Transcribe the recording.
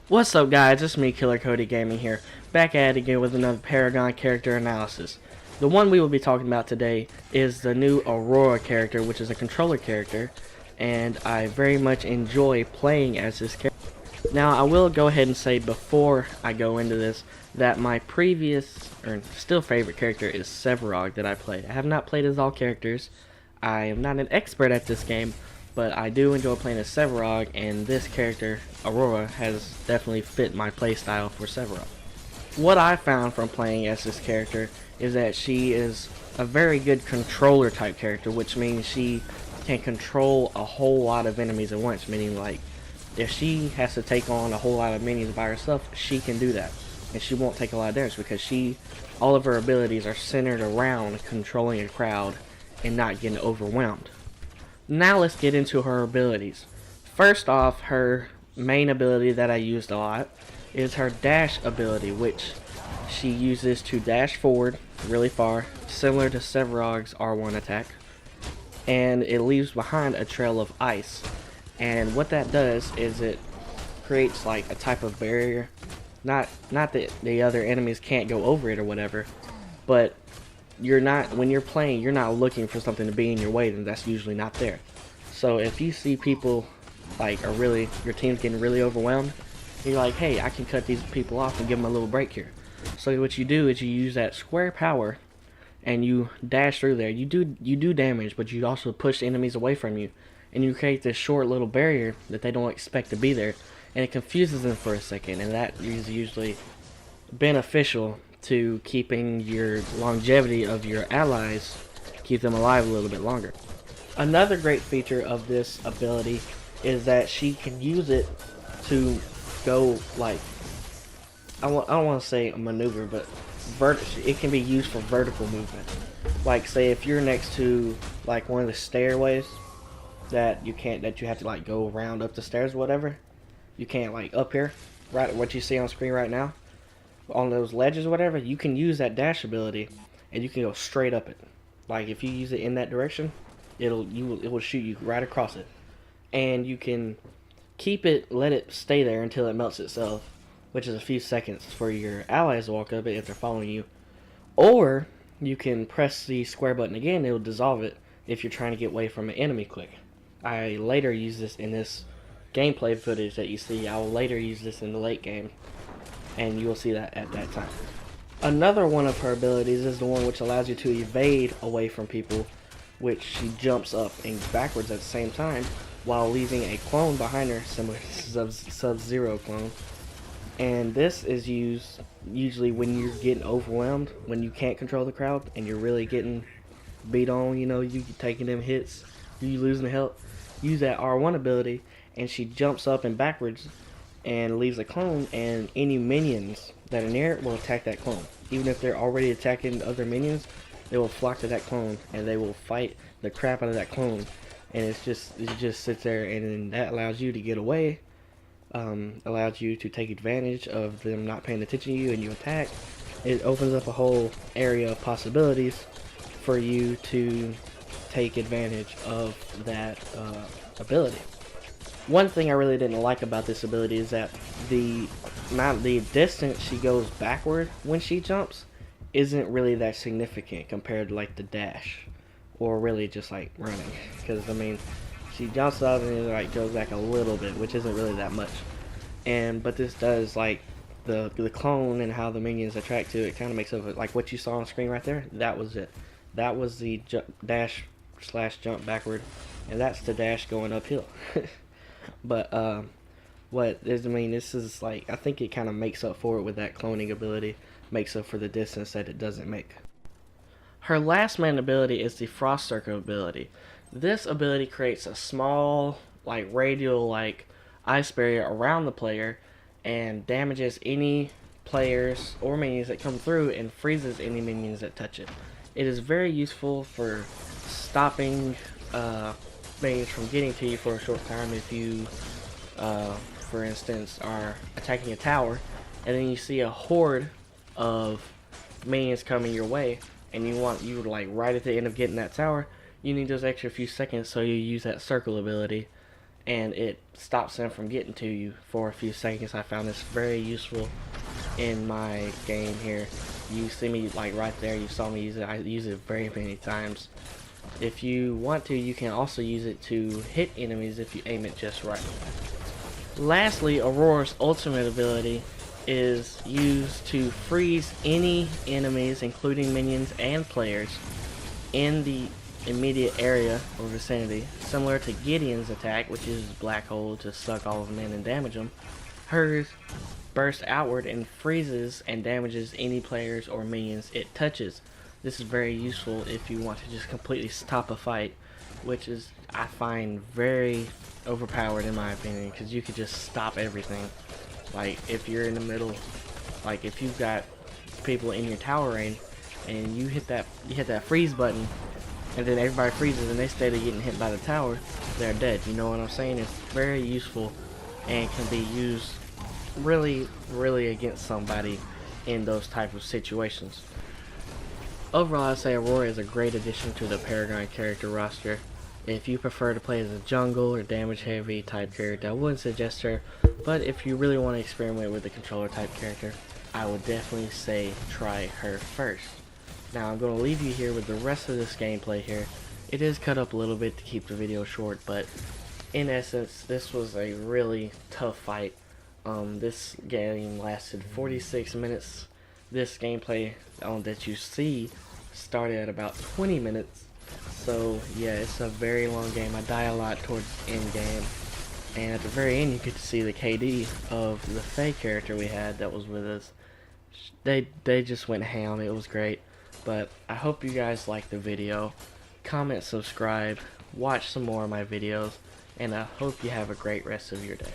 What's up guys, it's me Killer Cody Gaming here, back at it again with another Paragon character analysis. The one we will be talking about today is the new AURORA character, which is a controller character, and I very much enjoy playing as this character. Now I will go ahead and say before I go into this that my previous, or still favorite character is Sevarog that I played. I have not played as all characters. I am not an expert at this game, but I do enjoy playing as Sevarog, and this character, AURORA, has definitely fit my playstyle for Sevarog. What I found from playing as this character is that she is a very good controller type character, which means she can control a whole lot of enemies at once, meaning like if she has to take on a whole lot of minions by herself, she can do that, and she won't take a lot of damage because all of her abilities are centered around controlling a crowd and not getting overwhelmed. Now let's get into her abilities. First off, her main ability that I used a lot is her dash ability, which she uses to dash forward really far, similar to Sevarog's R1 attack, and it leaves behind a trail of ice. And what that does is it creates like a type of barrier. Not that the other enemies can't go over it or whatever, but when you're playing, you're not looking for something to be in your way, and that's usually not there. So if you see people like your team's getting really overwhelmed, you're like, hey, I can cut these people off and give them a little break here. So what you do is you use that square power and you dash through there. You do damage, but you also push enemies away from you, and you create this short little barrier that they don't expect to be there, and it confuses them for a second, and that is usually beneficial to keeping your longevity of your allies, keep them alive a little bit longer. Another great feature of this ability is that she can use it to go like, I don't want to say a maneuver, but it can be used for vertical movement. Like say if you're next to like one of the stairways that you have to like go around up the stairs or whatever, you can't like up here, right, what you see on screen right now, on those ledges or whatever, you can use that dash ability and you can go straight up it. Like if you use it in that direction, it will shoot you right across it, and you can let it stay there until it melts itself, which is a few seconds for your allies to walk up it if they're following you. Or you can press the square button again, it will dissolve it if you're trying to get away from an enemy quick. I later use this in this gameplay footage that you see. I will later use this in the late game, and you will see that at that time. Another one of her abilities is the one which allows you to evade away from people, which she jumps up and backwards at the same time while leaving a clone behind her, similar to Sub-Zero clone. And this is used usually when you're getting overwhelmed, when you can't control the crowd and you're really getting beat on, you taking them hits, you losing the health. Use that R1 ability, and she jumps up and backwards and leaves a clone, and any minions that are near it will attack that clone. Even if they're already attacking other minions, they will flock to that clone and they will fight the crap out of that clone. And it just sits there, and then that allows you to get away, allows you to take advantage of them not paying attention to you, and you attack. It opens up a whole area of possibilities for you to take advantage of that ability. One thing I really didn't like about this ability is that the distance she goes backward when she jumps isn't really that significant compared to like the dash, or really just like running. Because I mean, she jumps up and then like goes back a little bit, which isn't really that much. But this does like the clone and how the minions attract to it kind of makes up like what you saw on screen right there. That was it. That was the dash / jump backward, and that's the dash going uphill. But this is like, I think it kind of makes up for it with that cloning ability, makes up for the distance that it doesn't make. Her last main ability is the Frost Circle ability. This ability creates a small like radial like ice barrier around the player and damages any players or minions that come through, and freezes any minions that touch it. It is very useful for stopping minions from getting to you for a short time. If you, for instance, are attacking a tower, and then you see a horde of minions coming your way, and you like right at the end of getting that tower, you need those extra few seconds, so you use that circle ability, and it stops them from getting to you for a few seconds. I found this very useful in my game here. You see me like right there, you saw me use it. I use it very many times. If you want to, you can also use it to hit enemies if you aim it just right. Lastly, Aurora's ultimate ability is used to freeze any enemies, including minions and players, in the immediate area or vicinity. Similar to Gideon's attack, which is black hole to suck all of them in and damage them, hers bursts outward and freezes and damages any players or minions it touches. This is very useful if you want to just completely stop a fight, which is, I find, very overpowered in my opinion, because you could just stop everything. Like if you're in the middle, like if you've got people in your tower range and you hit that freeze button, and then everybody freezes and they stay to getting hit by the tower, they're dead. You know what I'm saying? It's very useful and can be used really against somebody in those type of situations. Overall, I'd say Aurora is a great addition to the Paragon character roster. If you prefer to play as a jungle or damage heavy type character, I wouldn't suggest her, but if you really want to experiment with the controller type character, I would definitely say try her first. Now I'm going to leave you here with the rest of this gameplay here. It is cut up a little bit to keep the video short, but in essence, this was a really tough fight. This game lasted 46 minutes. This gameplay that you see started at about 20 minutes. So yeah, it's a very long game. I die a lot towards the end game. And at the very end you get to see the KD of the Fae character we had that was with us. They just went ham. It was great. But I hope you guys liked the video. Comment, subscribe, watch some more of my videos, and I hope you have a great rest of your day.